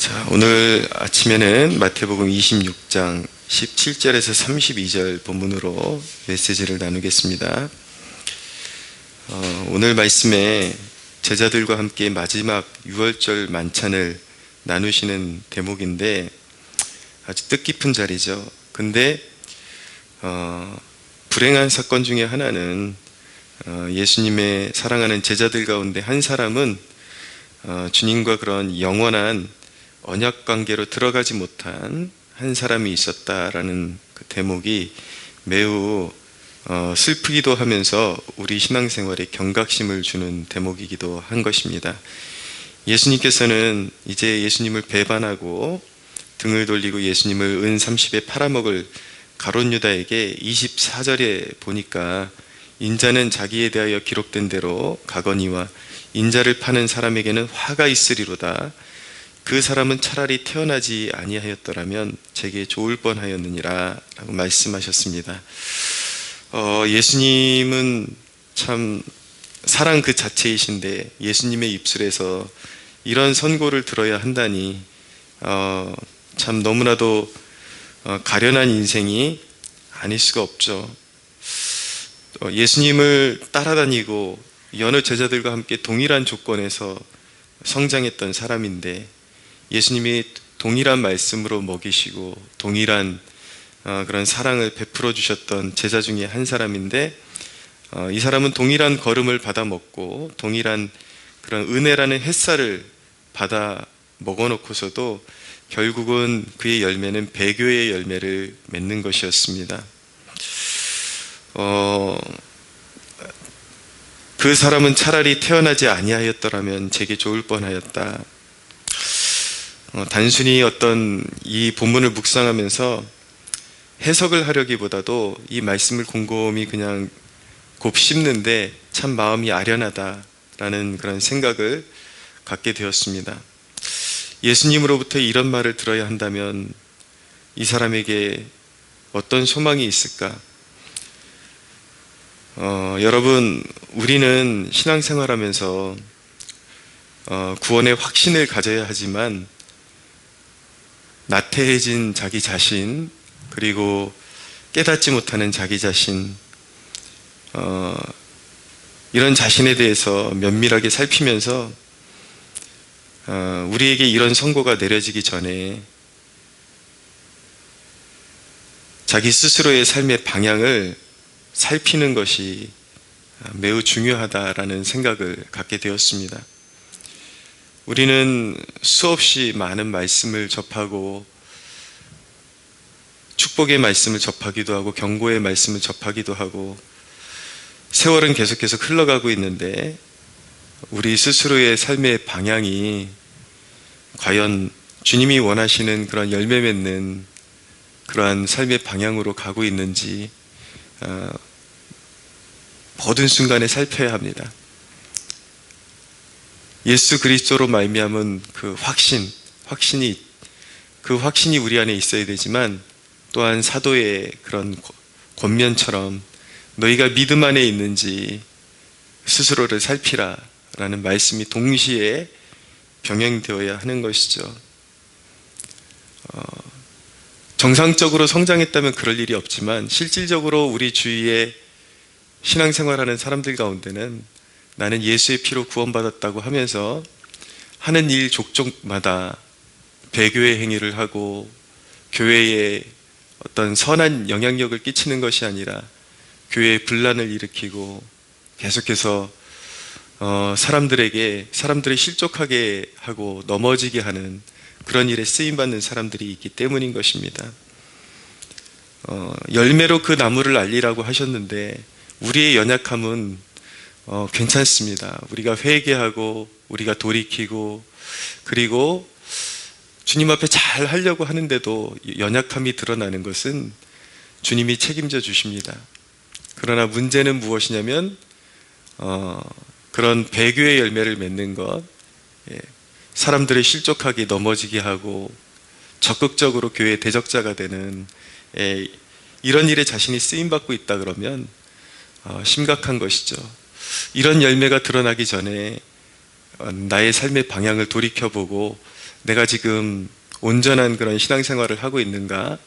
자, 오늘 아침에는 마태복음 26장 17절에서 32절 본문으로 메시지를 나누겠습니다. 오늘 말씀에 제자들과 함께 마지막 6월절 만찬을 나누시는 대목인데 아주 뜻깊은 자리죠. 근데 불행한 사건 중에 하나는 예수님의 사랑하는 제자들 가운데 한 사람은 주님과 그런 영원한 언약 관계로 들어가지 못한 한 사람이 있었다라는 그 대목이 매우 슬프기도 하면서 우리 신앙생활에 경각심을 주는 대목이기도 한 것입니다. 예수님께서는 이제 예수님을 배반하고 등을 돌리고 예수님을 은 30에 팔아먹을 가룟 유다에게 24절에 보니까 인자는 자기에 대하여 기록된 대로 가거니와 인자를 파는 사람에게는 화가 있으리로다. 그 사람은 차라리 태어나지 아니하였더라면 제게 좋을 뻔하였느니라 라고 말씀하셨습니다. 예수님은 참 사랑 그 자체이신데 예수님의 입술에서 이런 선고를 들어야 한다니 참 너무나도 가련한 인생이 아닐 수가 없죠. 예수님을 따라다니고 여느 제자들과 함께 동일한 조건에서 성장했던 사람인데 예수님이 동일한 말씀으로 먹이시고 동일한 그런 사랑을 베풀어 주셨던 제자 중에 한 사람인데 이 사람은 동일한 걸음을 받아 먹고 동일한 그런 은혜라는 햇살을 받아 먹어놓고서도 결국은 그의 열매는 배교의 열매를 맺는 것이었습니다. 그 사람은 차라리 태어나지 아니하였더라면 제게 좋을 뻔하였다. 단순히 어떤 이 본문을 묵상하면서 해석을 하려기보다도 이 말씀을 곰곰이 그냥 곱씹는데 참 마음이 아련하다라는 그런 생각을 갖게 되었습니다. 예수님으로부터 이런 말을 들어야 한다면 이 사람에게 어떤 소망이 있을까? 여러분, 우리는 신앙생활하면서 구원의 확신을 가져야 하지만 나태해진 자기 자신, 그리고 깨닫지 못하는 자기 자신, 이런 자신에 대해서 면밀하게 살피면서 우리에게 이런 선고가 내려지기 전에 자기 스스로의 삶의 방향을 살피는 것이 매우 중요하다라는 생각을 갖게 되었습니다. 우리는 수없이 많은 말씀을 접하고 축복의 말씀을 접하기도 하고 경고의 말씀을 접하기도 하고 세월은 계속해서 흘러가고 있는데 우리 스스로의 삶의 방향이 과연 주님이 원하시는 그런 열매 맺는 그러한 삶의 방향으로 가고 있는지 모든 순간에 살펴야 합니다. 예수 그리스도로 말미암은 그 확신이 우리 안에 있어야 되지만 또한 사도의 그런 권면처럼 너희가 믿음 안에 있는지 스스로를 살피라 라는 말씀이 동시에 병행되어야 하는 것이죠. 정상적으로 성장했다면 그럴 일이 없지만 실질적으로 우리 주위에 신앙생활하는 사람들 가운데는 나는 예수의 피로 구원받았다고 하면서 하는 일 족족마다 배교의 행위를 하고 교회에 어떤 선한 영향력을 끼치는 것이 아니라 교회에 분란을 일으키고 계속해서 사람들이 실족하게 하고 넘어지게 하는 그런 일에 쓰임받는 사람들이 있기 때문인 것입니다. 열매로 그 나무를 알리라고 하셨는데 우리의 연약함은 괜찮습니다. 우리가 회개하고 우리가 돌이키고 그리고 주님 앞에 잘 하려고 하는데도 연약함이 드러나는 것은 주님이 책임져 주십니다. 그러나 문제는 무엇이냐면 그런 배교의 열매를 맺는 것, 사람들을 실족하게 넘어지게 하고 적극적으로 교회의 대적자가 되는 이런 일에 자신이 쓰임받고 있다 그러면 심각한 것이죠. 이런 열매가 드러나기 전에 나의 삶의 방향을 돌이켜보고 내가 지금 온전한 그런 신앙생활을 하고 있는가,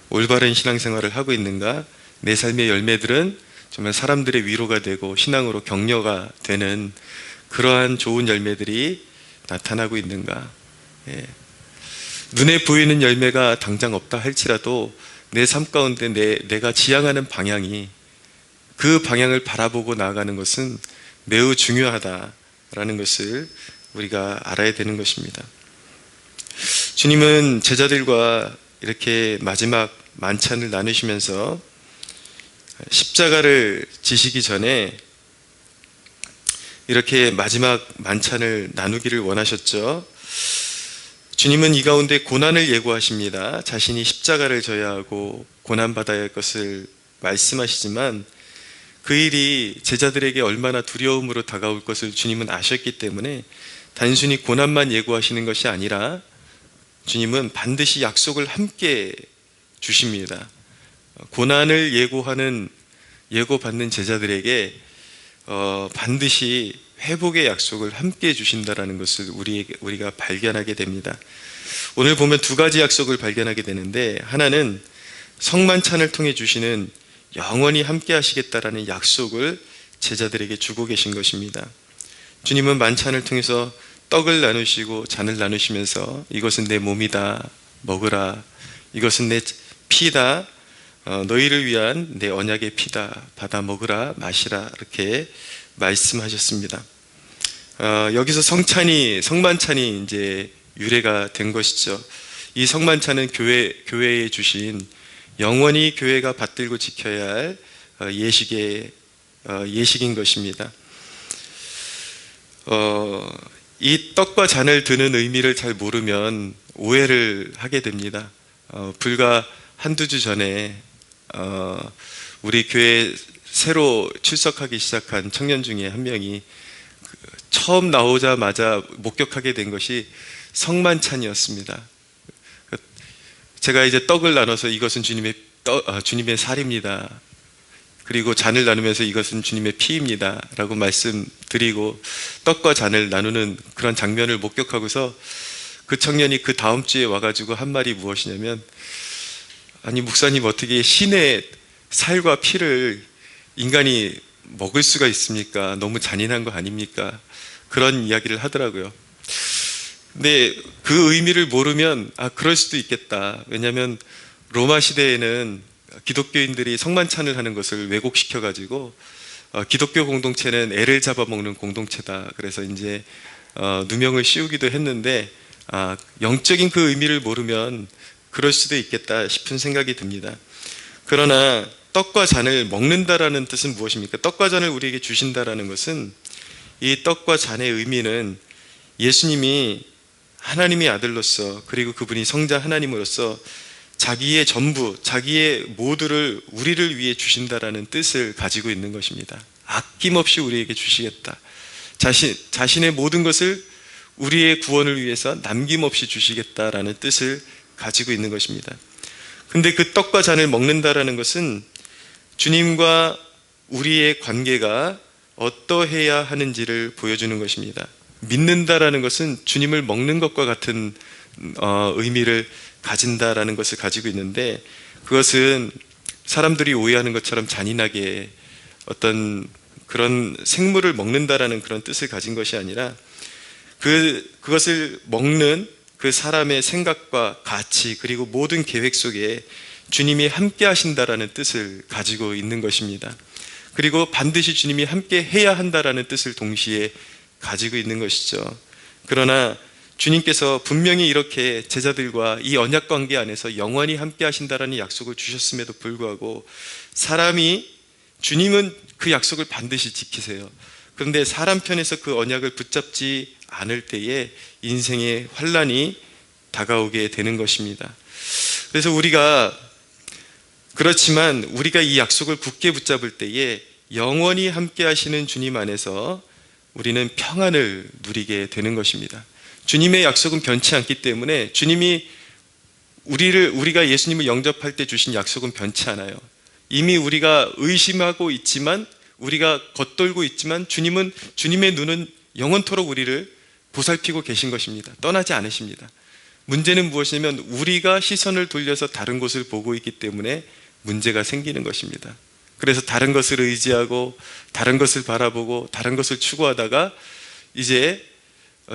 올바른 신앙생활을 하고 있는가, 내 삶의 열매들은 정말 사람들의 위로가 되고 신앙으로 격려가 되는 그러한 좋은 열매들이 나타나고 있는가. 예. 눈에 보이는 열매가 당장 없다 할지라도 내 삶 가운데 내가 지향하는 방향이, 그 방향을 바라보고 나아가는 것은 매우 중요하다라는 것을 우리가 알아야 되는 것입니다. 주님은 제자들과 이렇게 마지막 만찬을 나누시면서 십자가를 지시기 전에 이렇게 마지막 만찬을 나누기를 원하셨죠. 주님은 이 가운데 고난을 예고하십니다. 자신이 십자가를 져야 하고 고난받아야 할 것을 말씀하시지만 그 일이 제자들에게 얼마나 두려움으로 다가올 것을 주님은 아셨기 때문에 단순히 고난만 예고하시는 것이 아니라 주님은 반드시 약속을 함께 주십니다. 고난을 예고받는 제자들에게 반드시 회복의 약속을 함께 주신다라는 것을 우리가 발견하게 됩니다. 오늘 보면 두 가지 약속을 발견하게 되는데, 하나는 성만찬을 통해 주시는 영원히 함께 하시겠다라는 약속을 제자들에게 주고 계신 것입니다. 주님은 만찬을 통해서 떡을 나누시고 잔을 나누시면서 이것은 내 몸이다, 먹으라. 이것은 내 피다, 너희를 위한 내 언약의 피다, 받아 먹으라, 마시라. 이렇게 말씀하셨습니다. 여기서 성만찬이 이제 유래가 된 것이죠. 이 성만찬은 교회에 주신 영원히 교회가 받들고 지켜야 할 예식인 것입니다. 이 떡과 잔을 드는 의미를 잘 모르면 오해를 하게 됩니다. 불과 한두 주 전에 우리 교회에 새로 출석하기 시작한 청년 중에 한 명이 처음 나오자마자 목격하게 된 것이 성만찬이었습니다. 제가 이제 떡을 나눠서 이것은 주님의 살입니다. 그리고 잔을 나누면서 이것은 주님의 피입니다 라고 말씀드리고 떡과 잔을 나누는 그런 장면을 목격하고서 그 청년이 그 다음 주에 와가지고 한 말이 무엇이냐면, 아니 목사님, 어떻게 신의 살과 피를 인간이 먹을 수가 있습니까? 너무 잔인한 거 아닙니까? 그런 이야기를 하더라고요. 근데 그 의미를 모르면 그럴 수도 있겠다. 왜냐하면 로마 시대에는 기독교인들이 성만찬을 하는 것을 왜곡시켜 가지고 기독교 공동체는 애를 잡아먹는 공동체다, 그래서 이제 누명을 씌우기도 했는데 영적인 그 의미를 모르면 그럴 수도 있겠다 싶은 생각이 듭니다. 그러나 떡과 잔을 먹는다라는 뜻은 무엇입니까? 떡과 잔을 우리에게 주신다라는 것은, 이 떡과 잔의 의미는 예수님이 하나님의 아들로서, 그리고 그분이 성자 하나님으로서 자기의 전부, 자기의 모두를 우리를 위해 주신다라는 뜻을 가지고 있는 것입니다. 아낌없이 우리에게 주시겠다. 자신의 모든 것을 우리의 구원을 위해서 남김없이 주시겠다라는 뜻을 가지고 있는 것입니다. 근데 그 떡과 잔을 먹는다라는 것은 주님과 우리의 관계가 어떠해야 하는지를 보여주는 것입니다. 믿는다라는 것은 주님을 먹는 것과 같은 의미를 가진다라는 것을 가지고 있는데, 그것은 사람들이 오해하는 것처럼 잔인하게 어떤 그런 생물을 먹는다라는 그런 뜻을 가진 것이 아니라, 그것을 먹는 그 사람의 생각과 가치, 그리고 모든 계획 속에 주님이 함께 하신다라는 뜻을 가지고 있는 것입니다. 그리고 반드시 주님이 함께 해야 한다라는 뜻을 동시에 가지고 있는 것이죠. 그러나 주님께서 분명히 이렇게 제자들과 이 언약 관계 안에서 영원히 함께 하신다라는 약속을 주셨음에도 불구하고 주님은 그 약속을 반드시 지키세요. 그런데 사람 편에서 그 언약을 붙잡지 않을 때에 인생의 환란이 다가오게 되는 것입니다. 그래서 그렇지만 우리가 이 약속을 굳게 붙잡을 때에 영원히 함께 하시는 주님 안에서 우리는 평안을 누리게 되는 것입니다. 주님의 약속은 변치 않기 때문에 우리가 예수님을 영접할 때 주신 약속은 변치 않아요. 이미 우리가 의심하고 있지만, 우리가 겉돌고 있지만 주님의 눈은 영원토록 우리를 보살피고 계신 것입니다. 떠나지 않으십니다. 문제는 무엇이냐면 우리가 시선을 돌려서 다른 곳을 보고 있기 때문에 문제가 생기는 것입니다. 그래서 다른 것을 의지하고 다른 것을 바라보고 다른 것을 추구하다가 이제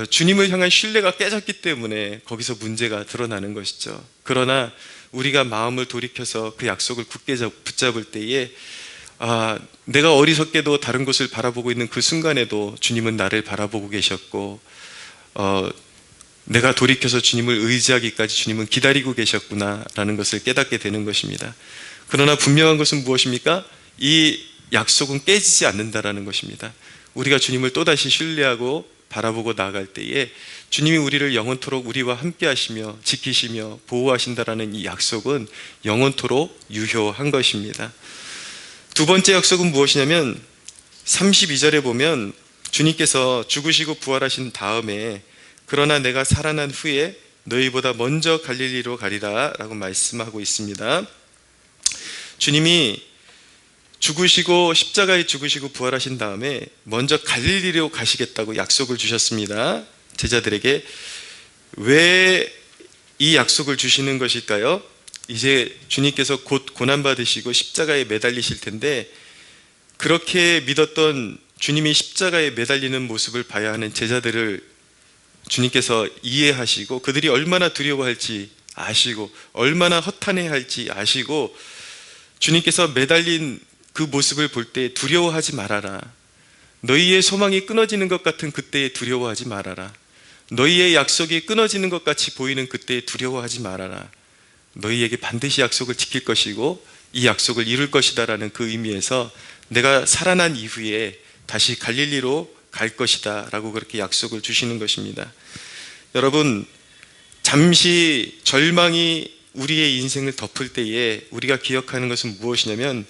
주님을 향한 신뢰가 깨졌기 때문에 거기서 문제가 드러나는 것이죠. 그러나 우리가 마음을 돌이켜서 그 약속을 굳게 붙잡을 때에 내가 어리석게도 다른 곳을 바라보고 있는 그 순간에도 주님은 나를 바라보고 계셨고 내가 돌이켜서 주님을 의지하기까지 주님은 기다리고 계셨구나라는 것을 깨닫게 되는 것입니다. 그러나 분명한 것은 무엇입니까? 이 약속은 깨지지 않는다라는 것입니다. 우리가 주님을 또다시 신뢰하고 바라보고 나아갈 때에 주님이 우리를 영원토록 우리와 함께 하시며 지키시며 보호하신다라는 이 약속은 영원토록 유효한 것입니다. 두 번째 약속은 무엇이냐면 32절에 보면 주님께서 죽으시고 부활하신 다음에 그러나 내가 살아난 후에 너희보다 먼저 갈릴리로 가리라 라고 말씀하고 있습니다. 주님이 죽으시고 십자가에 죽으시고 부활하신 다음에 먼저 갈릴리로 가시겠다고 약속을 주셨습니다. 제자들에게 왜 이 약속을 주시는 것일까요? 이제 주님께서 곧 고난받으시고 십자가에 매달리실 텐데 그렇게 믿었던 주님이 십자가에 매달리는 모습을 봐야 하는 제자들을 주님께서 이해하시고 그들이 얼마나 두려워할지 아시고 얼마나 허탄해할지 아시고 주님께서 매달린 그 모습을 볼 때 두려워하지 말아라. 너희의 소망이 끊어지는 것 같은 그때에 두려워하지 말아라. 너희의 약속이 끊어지는 것 같이 보이는 그때에 두려워하지 말아라. 너희에게 반드시 약속을 지킬 것이고 이 약속을 이룰 것이다 라는 그 의미에서 내가 살아난 이후에 다시 갈릴리로 갈 것이다 라고 그렇게 약속을 주시는 것입니다. 여러분, 잠시 절망이 우리의 인생을 덮을 때에 우리가 기억하는 것은 무엇이냐면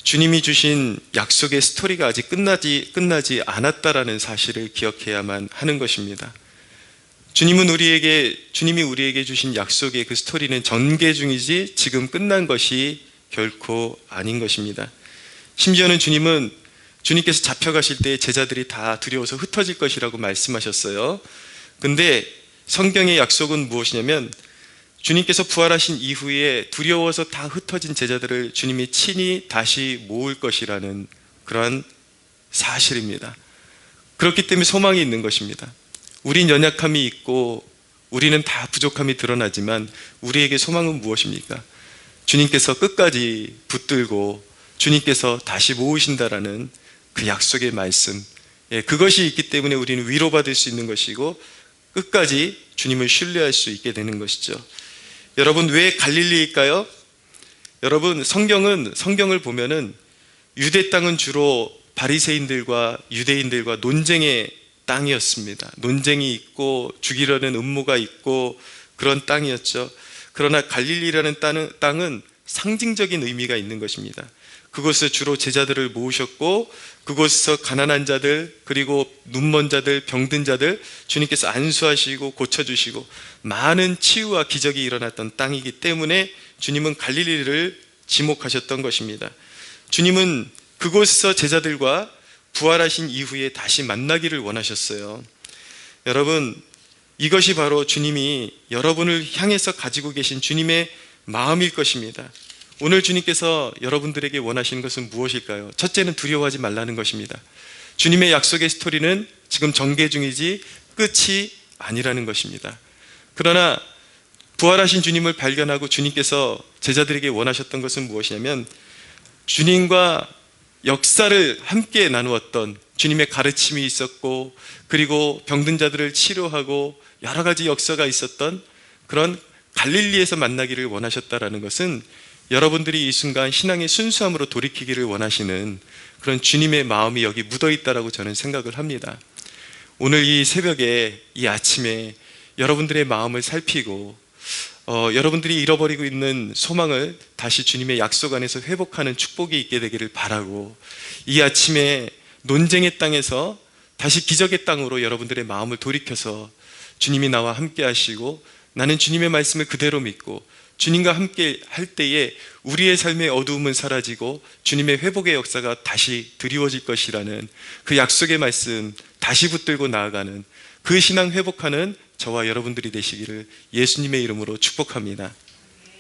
주님이 주신 약속의 스토리가 아직 끝나지 않았다라는 사실을 기억해야만 하는 것입니다. 주님이 우리에게 주신 약속의 그 스토리는 전개 중이지 지금 끝난 것이 결코 아닌 것입니다. 심지어는 주님께서 잡혀가실 때 제자들이 다 두려워서 흩어질 것이라고 말씀하셨어요. 근데 성경의 약속은 무엇이냐면 주님께서 부활하신 이후에 두려워서 다 흩어진 제자들을 주님이 친히 다시 모을 것이라는 그러한 사실입니다. 그렇기 때문에 소망이 있는 것입니다. 우린 연약함이 있고 우리는 다 부족함이 드러나지만 우리에게 소망은 무엇입니까? 주님께서 끝까지 붙들고 주님께서 다시 모으신다라는 그 약속의 말씀, 그것이 있기 때문에 우리는 위로받을 수 있는 것이고 끝까지 주님을 신뢰할 수 있게 되는 것이죠. 여러분, 왜 갈릴리일까요? 여러분, 성경을 보면은 유대 땅은 주로 바리새인들과 유대인들과 논쟁의 땅이었습니다. 논쟁이 있고 죽이려는 음모가 있고 그런 땅이었죠. 그러나 갈릴리라는 땅은 상징적인 의미가 있는 것입니다. 그곳에서 주로 제자들을 모으셨고 그곳에서 가난한 자들 그리고 눈먼 자들 병든 자들 주님께서 안수하시고 고쳐주시고 많은 치유와 기적이 일어났던 땅이기 때문에 주님은 갈릴리를 지목하셨던 것입니다. 주님은 그곳에서 제자들과 부활하신 이후에 다시 만나기를 원하셨어요. 여러분, 이것이 바로 주님이 여러분을 향해서 가지고 계신 주님의 마음일 것입니다. 오늘 주님께서 여러분들에게 원하시는 것은 무엇일까요? 첫째는 두려워하지 말라는 것입니다. 주님의 약속의 스토리는 지금 전개 중이지 끝이 아니라는 것입니다. 그러나 부활하신 주님을 발견하고 주님께서 제자들에게 원하셨던 것은 무엇이냐면 주님과 역사를 함께 나누었던 주님의 가르침이 있었고 그리고 병든 자들을 치료하고 여러 가지 역사가 있었던 그런 갈릴리에서 만나기를 원하셨다라는 것은 여러분들이 이 순간 신앙의 순수함으로 돌이키기를 원하시는 그런 주님의 마음이 여기 묻어 있다라고 저는 생각을 합니다. 오늘 이 새벽에 이 아침에 여러분들의 마음을 살피고 여러분들이 잃어버리고 있는 소망을 다시 주님의 약속 안에서 회복하는 축복이 있게 되기를 바라고 이 아침에 논쟁의 땅에서 다시 기적의 땅으로 여러분들의 마음을 돌이켜서 주님이 나와 함께 하시고 나는 주님의 말씀을 그대로 믿고 주님과 함께 할 때에 우리의 삶의 어두움은 사라지고 주님의 회복의 역사가 다시 드리워질 것이라는 그 약속의 말씀 다시 붙들고 나아가는 그 신앙 회복하는 저와 여러분들이 되시기를 예수님의 이름으로 축복합니다.